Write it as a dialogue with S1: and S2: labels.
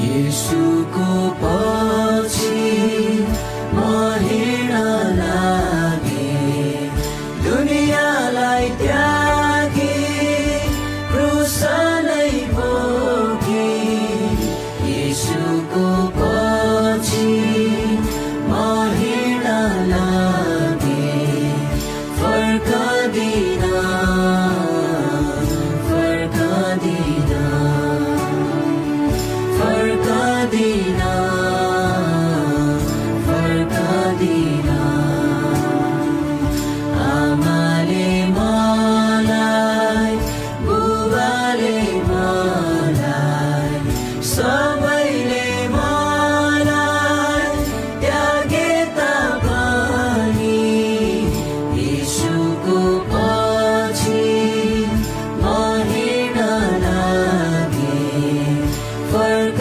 S1: येशूको पछि म हिँड्न लागे, दुनियाँलाई त्यागी क्रुस नै बोके। येशूको पछि म हिँड्न लागे, फर्कदिन फर्कदिन फर्कदिन फर्कदिन। आमाले मलाई, बुबाले मलाई सब